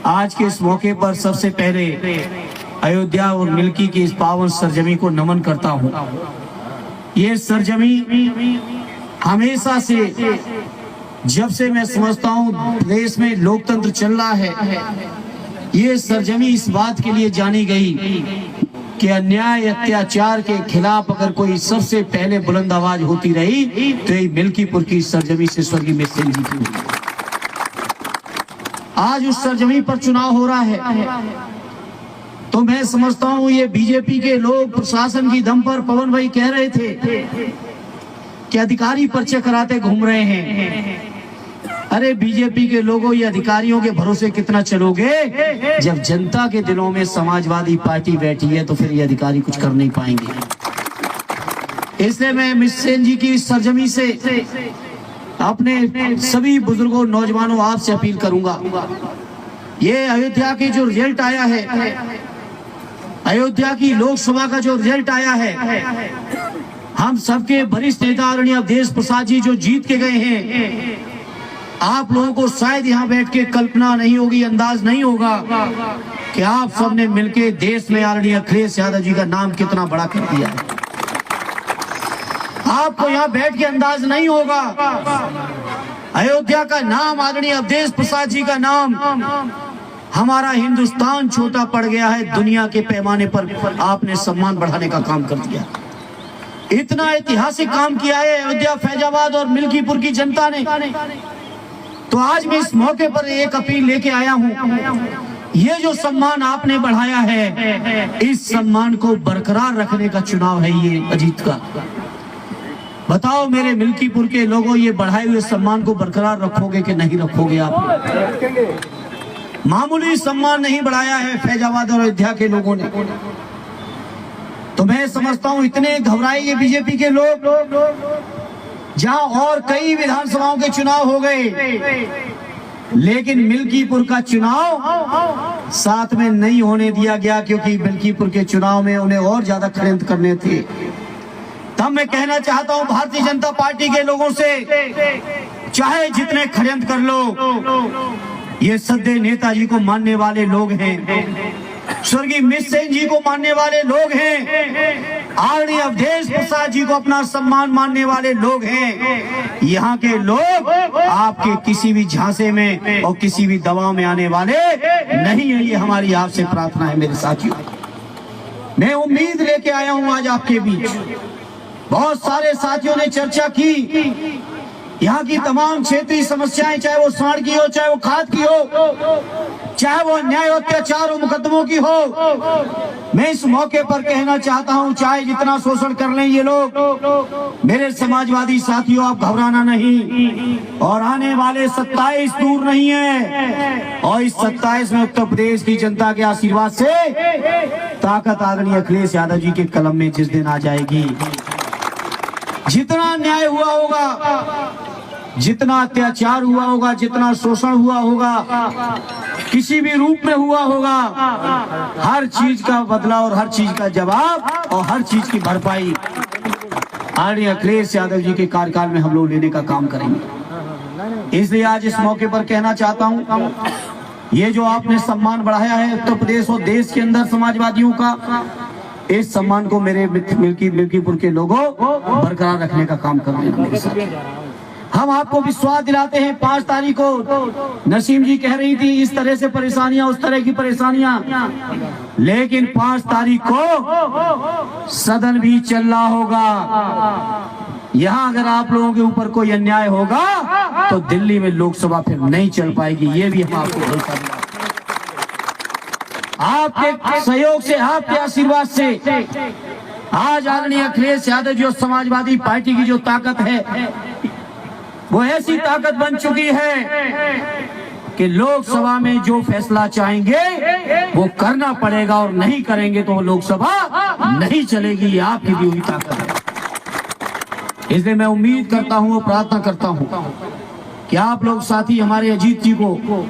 आज के इस मौके पर सबसे पहले अयोध्या और मिल्की की इस पावन सरजमी को नमन करता हूँ। ये सरजमी हमेशा से, जब से मैं समझता हूँ देश में लोकतंत्र चल रहा है, ये सरजमी इस बात के लिए जानी गई कि अन्याय अत्याचार के खिलाफ अगर कोई सबसे पहले बुलंद आवाज होती रही तो ये मिल्कीपुर की सरजमी से स्वर्गीय मिससेन जी की हुई। आज उस सरजमी पर चुनाव हो रहा है, तो मैं समझता हूँ ये बीजेपी के लोग प्रशासन की दम पर, पवन भाई कह रहे थे कि अधिकारी पर्चे कराते घूम रहे हैं। अरे बीजेपी के लोगों, ये अधिकारियों के भरोसे कितना चलोगे? जब जनता के दिलों में समाजवादी पार्टी बैठी है तो फिर ये अधिकारी कुछ कर नहीं पाएंगे। इसलिए मैं मिससेन जी की सरजमी से अपने सभी बुजुर्गों, नौजवानों, आपसे अपील करूंगा, ये अयोध्या की जो रिजल्ट आया है, अयोध्या की लोकसभा का जो रिजल्ट आया है, हम सबके वरिष्ठ नेता आदरणीय अवधेश प्रसाद जी जो जीत के गए हैं, आप लोगों को शायद यहाँ बैठ के कल्पना नहीं होगी, अंदाज नहीं होगा कि आप सबने मिलके देश में आदरणीय अखिलेश यादव जी का नाम कितना बड़ा कर दिया है। आपको यहाँ बैठ के अंदाज नहीं होगा, अयोध्या का नाम, आदरणीय अवधेश प्रसाद जी का नाम, हमारा हिंदुस्तान छोटा पड़ गया है, दुनिया के पैमाने पर आपने सम्मान बढ़ाने का काम कर दिया। इतना ऐतिहासिक काम किया है अयोध्या, फैजाबाद और मिल्कीपुर की जनता ने। तो आज मैं इस मौके पर एक अपील लेके आया हूँ, ये जो सम्मान आपने बढ़ाया है, इस सम्मान को बरकरार रखने का चुनाव है ये अजीत का। बताओ मेरे मिल्कीपुर के लोगों, ये बढ़ाए हुए सम्मान को बरकरार रखोगे कि नहीं रखोगे? आप मामूली सम्मान नहीं बढ़ाया है फैजाबाद और अयोध्या के लोगों ने। तो मैं समझता हूँ इतने घबराए ये बीजेपी के लोग, जहां और कई विधानसभाओं के चुनाव हो गए, लेकिन मिल्कीपुर का चुनाव साथ में नहीं होने दिया गया, क्योंकि मिल्कीपुर के चुनाव में उन्हें और ज्यादा षड्यंत्र करने थे। तब मैं कहना चाहता हूं भारतीय जनता पार्टी के लोगों से, चाहे जितने षड्यंत्र कर लो, ये सद्य नेताजी को मानने वाले लोग हैं, स्वर्गीय मिससेन जी को मानने वाले लोग हैं, आदरणीय अवधेश प्रसाद जी को अपना सम्मान मानने वाले लोग हैं। यहाँ के लोग आपके किसी भी झांसे में और किसी भी दबाव में आने वाले नहीं है। ये हमारी आपसे प्रार्थना है मेरे साथियों। मैं उम्मीद लेके आया हूँ आज आपके बीच। बहुत सारे साथियों ने चर्चा की, यहाँ की तमाम क्षेत्रीय समस्याएं, चाहे वो साढ़ की हो, चाहे वो खाद की हो, चाहे वो अन्याय अत्याचार और मुकदमों की हो, मैं इस मौके पर कहना चाहता हूं, चाहे जितना शोषण कर लें ये लोग, मेरे समाजवादी साथियों, आप घबराना नहीं। और आने वाले 27 दूर नहीं है, और इस 27 में उत्तर प्रदेश की जनता के आशीर्वाद से ताकत आदरणीय अखिलेश यादव जी के कलम में जिस दिन आ जाएगी, जितना अन्याय हुआ होगा, जितना अत्याचार हुआ होगा, जितना शोषण हुआ होगा, किसी भी रूप में हुआ होगा, हर चीज का बदला और हर चीज का जवाब और हर चीज की भरपाई आदरणीय अखिलेश यादव जी के कार्यकाल में हम लोग लेने का काम करेंगे। इसलिए आज इस मौके पर कहना चाहता हूं, ये जो आपने सम्मान बढ़ाया है उत्तर प्रदेश और देश के अंदर समाजवादियों का, इस सम्मान को मेरे मिल्कीपुर के लोगों बरकरार रखने का काम कर लेना मेरे साथ। हम आपको विश्वास दिलाते हैं, 5 तारीख को नसीम जी कह रही थी इस तरह से परेशानियां, उस तरह की परेशानियां, लेकिन 5 तारीख को सदन भी चल रहा होगा। यहाँ अगर आप लोगों के ऊपर कोई अन्याय होगा तो दिल्ली में लोकसभा फिर नहीं चल पाएगी। ये भी हम आपको भरोसा दिलाते हैं। आपके सहयोग से, आपके आशीर्वाद से आज आदरणीय अखिलेश यादव जी और समाजवादी पार्टी की जो ताकत है, वो ऐसी ताकत बन चुकी है कि लोकसभा में जो फैसला चाहेंगे वो करना पड़ेगा, और नहीं करेंगे तो लोकसभा नहीं चलेगी। ये आपकी दी हुई ताकत है। इसलिए मैं उम्मीद करता हूँ, प्रार्थना करता हूँ कि आप लोग साथी हमारे अजीत जी को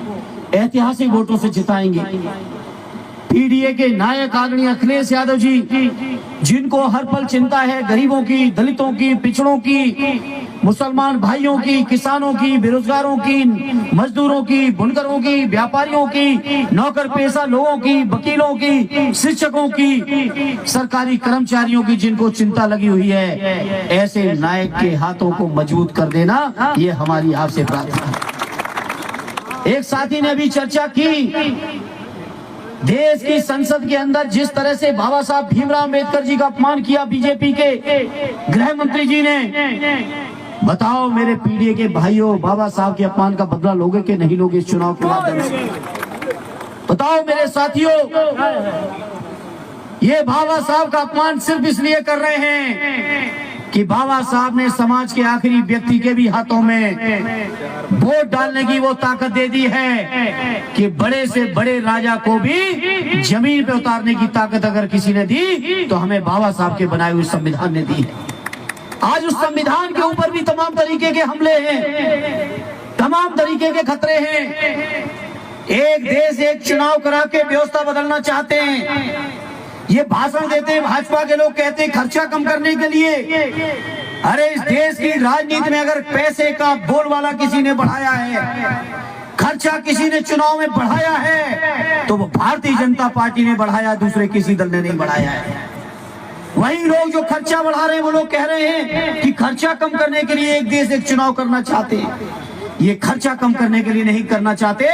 ऐतिहासिक वोटों से जिताएंगे। पीडीए के नायक आदरणीय अखिलेश यादव जी, जिनको हर पल चिंता है गरीबों की, दलितों की, पिछड़ों की, मुसलमान भाइयों की, किसानों की, बेरोजगारों की, मजदूरों की, बुनकरों की, व्यापारियों की, नौकर पेशा लोगों की, वकीलों की, शिक्षकों की, सरकारी कर्मचारियों की, जिनको चिंता लगी हुई है, ऐसे नायक के हाथों को मजबूत कर देना, ये हमारी आपसे प्रार्थना है। एक साथी ने भी चर्चा की, देश की संसद के अंदर जिस तरह से बाबा साहब भीमराव अंबेडकर जी का अपमान किया बीजेपी के गृह मंत्री जी ने, बताओ मेरे पीढ़ी के भाइयों, बाबा साहब के अपमान का बदला लोगे कि नहीं लोगे इस चुनाव के माध्यम से? बताओ मेरे साथियों, ये बाबा साहब का अपमान सिर्फ इसलिए कर रहे हैं कि बाबा साहब ने समाज के आखिरी व्यक्ति के भी हाथों में वोट डालने की वो ताकत दे दी है कि बड़े से बड़े राजा को भी जमीन पे उतारने की ताकत अगर किसी ने दी तो हमें बाबा साहब के बनाए हुए संविधान ने दी है। आज उस संविधान के ऊपर भी तमाम तरीके के हमले हैं, तमाम तरीके के खतरे हैं। एक देश एक चुनाव करा के व्यवस्था बदलना चाहते हैं। ये भाषण देते हैं भाजपा के लोग, कहते हैं खर्चा कम करने के लिए। अरे इस देश की राजनीति में अगर पैसे का बोलबाला किसी ने बढ़ाया है, खर्चा किसी ने चुनाव में बढ़ाया है, तो वो भारतीय जनता पार्टी ने बढ़ाया, दूसरे किसी दल ने नहीं बढ़ाया है। वही लोग जो खर्चा बढ़ा रहे हैं वो लोग कह रहे हैं कि खर्चा कम करने के लिए एक देश एक चुनाव करना चाहते हैं। ये खर्चा कम करने के लिए नहीं करना चाहते,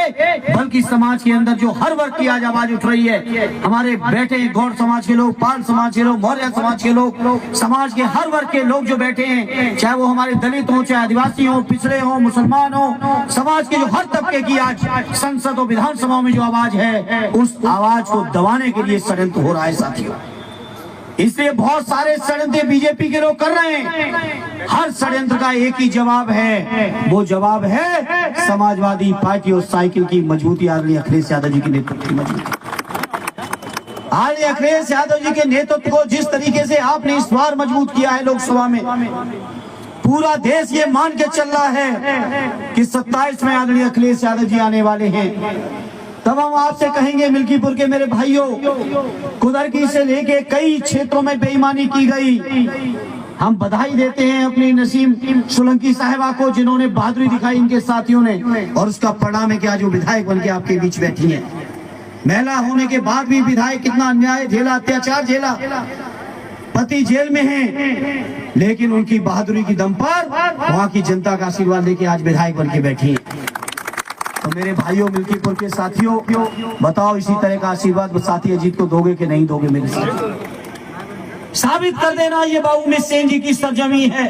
बल्कि समाज के अंदर जो हर वर्ग की आज आवाज उठ रही है, हमारे बैठे गौड़ समाज के लोग, पाल समाज के लोग, मौर्य समाज के लोग, समाज के हर वर्ग के लोग जो बैठे हैं, चाहे वो हमारे दलित हो, चाहे आदिवासी हो, पिछड़े हो, मुसलमान हो, समाज के जो हर तबके की आज संसद और विधानसभा में जो आवाज है, उस आवाज को दबाने के लिए षड्यंत्र हो रहा है साथियों। इसलिए बहुत सारे षड्यंत्र बीजेपी के लोग कर रहे हैं। हर षड्यंत्र का एक ही जवाब है, वो जवाब है समाजवादी पार्टी और साइकिल की मजबूती, आदरणीय अखिलेश यादव जी के नेतृत्व की मजबूती। आदरणीय अखिलेश यादव जी के नेतृत्व को जिस तरीके से आपने इस बार मजबूत किया है लोकसभा में, पूरा देश ये मान के चल रहा है कि 27 में आदरणीय अखिलेश यादव जी आने वाले हैं। तब हम आपसे कहेंगे मिल्कीपुर के मेरे भाइयों, कुदरकी से लेके कई क्षेत्रों में बेईमानी की गई। हम बधाई देते हैं अपनी नसीम सोलंकी साहिबा को, जिन्होंने बहादुरी दिखाई इनके साथियों ने, और उसका परिणाम है कि आज वो विधायक बन के आपके बीच बैठी है। महिला होने के बाद भी विधायक कितना अन्याय झेला, अत्याचार झेला, पति जेल में है, लेकिन उनकी बहादुरी की दम पर वहाँ की जनता का आशीर्वाद लेके आज विधायक बन के बैठी है। तो मेरे भाइयों, मिल्कीपुर के साथियों, बताओ इसी तरह का आशीर्वाद साथी अजीत को दोगे कि नहीं दोगे? मेरे साथ साबित कर देना ये बाबू मिस सेन जी की सरजमी है,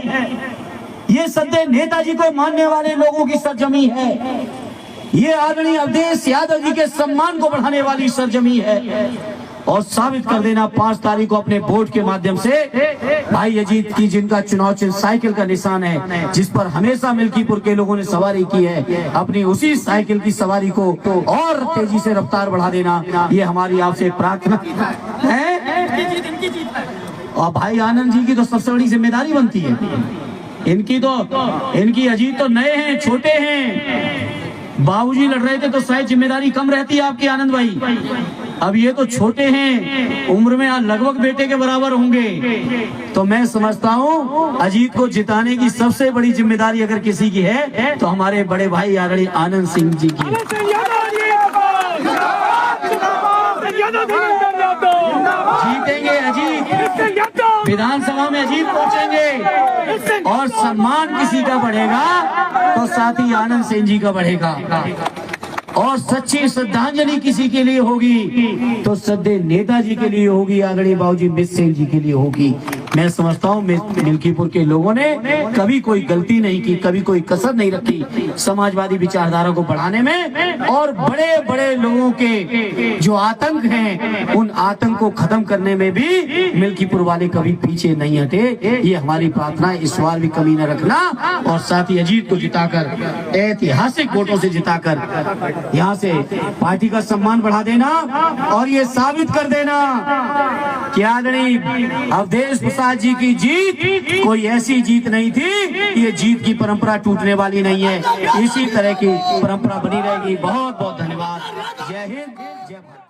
ये सदैव नेताजी को मानने वाले लोगों की सरजमी है, ये आदरणीय अवधेश यादव जी के सम्मान को बढ़ाने वाली सरजमी है। और साबित कर देना 5 तारीख को अपने वोट के माध्यम से भाई अजीत की, जिनका चुनाव चिन्ह साइकिल का निशान है, जिस पर हमेशा मिल्कीपुर के लोगों ने सवारी की है, अपनी उसी साइकिल की सवारी को और तेजी से रफ्तार बढ़ा देना, ये हमारी आपसे प्रार्थना है। और भाई आनंद जी की तो सबसे बड़ी जिम्मेदारी बनती है, इनकी अजीत तो नए हैं, छोटे हैं, बाबूजी लड़ रहे थे तो शायद जिम्मेदारी कम रहती है आपकी आनंद भाई। अब ये तो छोटे हैं, उम्र में लगभग बेटे के बराबर होंगे, तो मैं समझता हूँ अजीत को जिताने की सबसे बड़ी जिम्मेदारी अगर किसी की है तो हमारे बड़े भाई आदरणीय आनंद सिंह जी की। जीतेंगे अजीत, विधानसभा में अजीत पहुंचेंगे, और सम्मान किसी का बढ़ेगा तो साथी आनंद सिंह जी का बढ़ेगा, और सच्ची श्रद्धांजलि किसी के लिए होगी तो सदैव नेताजी के लिए होगी, आदरणीय बाबूजी मिस सेन जी के लिए होगी। मैं समझता हूँ मिल्कीपुर के लोगों ने कभी कोई गलती नहीं की, कभी कोई कसर नहीं रखी समाजवादी विचारधारा को बढ़ाने में, और बड़े बड़े लोगों के जो आतंक हैं उन आतंक को खत्म करने में भी मिल्कीपुर वाले कभी पीछे नहीं हटे। ये हमारी प्रार्थना है, इस बार भी कमी न रखना, और साथ ही अजीत को जिताकर, ऐतिहासिक वोटों से जिताकर यहाँ से पार्टी का सम्मान बढ़ा देना, और ये साबित कर देना कि आदरणीय अवधेश प्रसाद जी की जीत कोई ऐसी जीत नहीं थी, ये जीत की परंपरा टूटने वाली नहीं है, इसी तरह की परंपरा बनी रहेगी। बहुत बहुत धन्यवाद। जय हिंद, जय भारत।